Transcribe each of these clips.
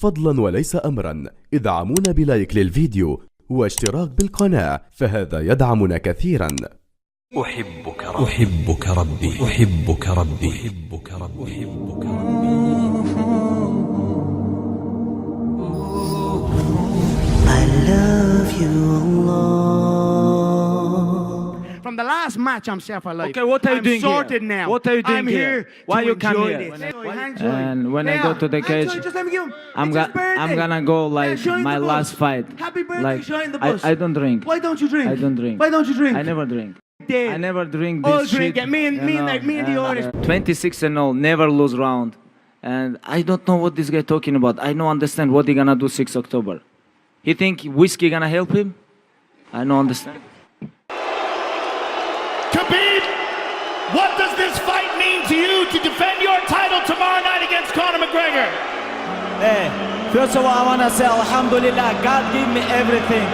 فضلا وليس أمرا ادعمونا بلايك للفيديو واشتراك بالقناة، فهذا يدعمنا كثيرا. أحبك ربي أحبك ربي أحبك ربي أحبك ربي أحبك ربي. I love you, Allah. From the last match, I'm self-alive. Okay, what are you doing sorted here? now. What are you doing I'm here? Why to you come enjoy here? this. And when I go to the cage, just let me give him. I'm gonna go like my last fight. Happy birthday, Like shine the bus. I don't drink. Why don't you drink? I don't drink. Why don't you drink? I never drink. Dead. I never drink this All shit. drink. Me and the artist. 26-0, never lose round. And I don't know what this guy talking about. I don't understand what he gonna do 6 October. He think whiskey gonna help him? I don't understand. Khabib, what does this fight mean to you to defend your title tomorrow night against Conor McGregor? Hey, first of all, I want to say Alhamdulillah, God gave me everything.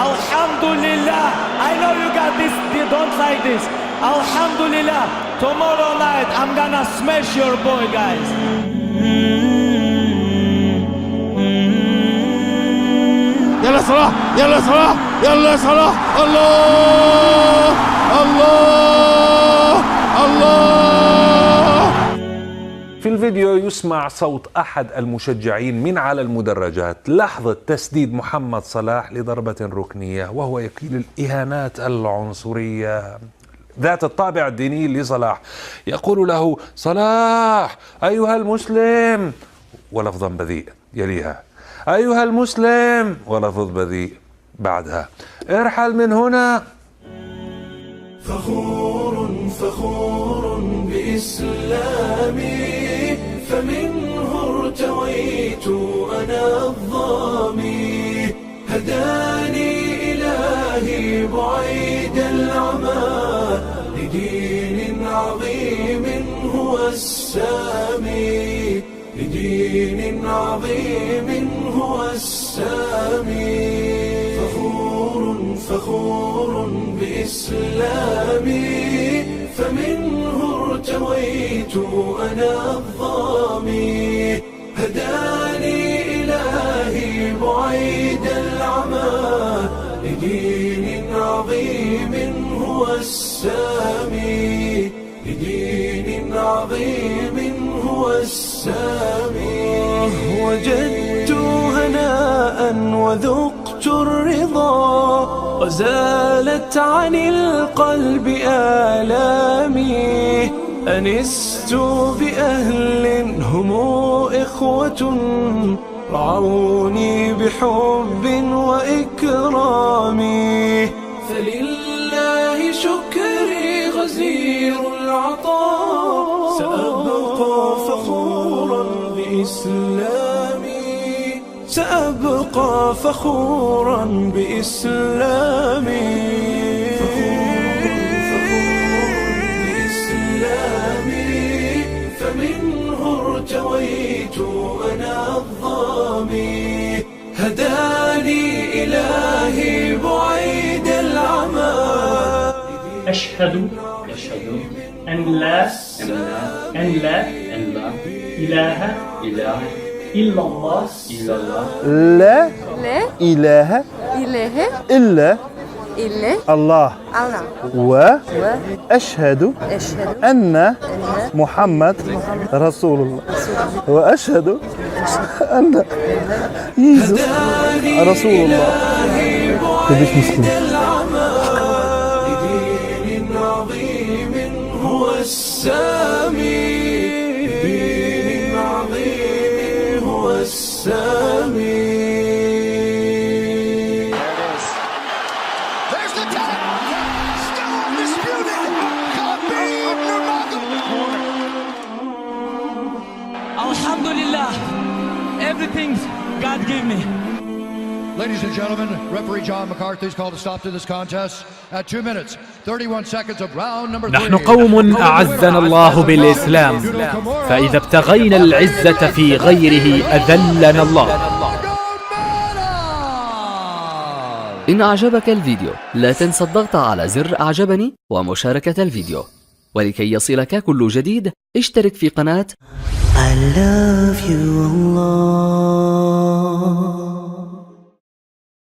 Alhamdulillah, I know you got this, you don't like this. Alhamdulillah, tomorrow night I'm gonna smash your boy, guys. يلا صلاح يلا صلاح يلا صلاح الله الله الله. في الفيديو يسمع صوت أحد المشجعين من على المدرجات لحظة تسديد محمد صلاح لضربة ركنية، وهو يقيل الإهانات العنصرية ذات الطابع الديني لصلاح. يقول له: صلاح أيها المسلم، ولفظا بذيء يليها: أيها المسلم، ولفظ بذيء بعدها: ارحل من هنا. فخور فخور بإسلامي فمنه ارتويت أنا الظامي هداني إلهي بعيد العمى لدين عظيم هو السامي لدين عظيم هو السامي فخور فخور بإسلامي فمنه ارتويت أنا الظامي هداني إلهي بعيد العمى لدين عظيم هو السامي لدين عظيم هو السامي وجدت هناء وذقت الرضا وزالت عن القلب آلامي أنست بأهل هم إخوة رعوني بحب وإكرام فلله شكري غزير العطاء سأبقى فخورا بإسلامي سأبقى فخورا بإسلامي فمنه ارتويت أنا الظامي هداني إلهي بعيد العمى أشهد أن لا إله إلا الله لا إله إلا الله وأشهد أن محمد رسول الله وأشهد أن يسوع رسول الله. تبيش مسلم. لدين عظيم هو السامي لدين عظيم هو السامي. Alhamdulillah, everything God gave me. Ladies and gentlemen, referee John McCarthy is called a stop to this contest at 2 minutes 31 seconds of round number 3. نحن قوم أعزنا الله بالإسلام، فإذا ابتغينا العزة في غيره أذلنا الله. إن أعجبك الفيديو لا تنسى الضغط على زر أعجبني ومشاركة الفيديو، ولكي يصلك كل جديد اشترك في قناة I love you Allah.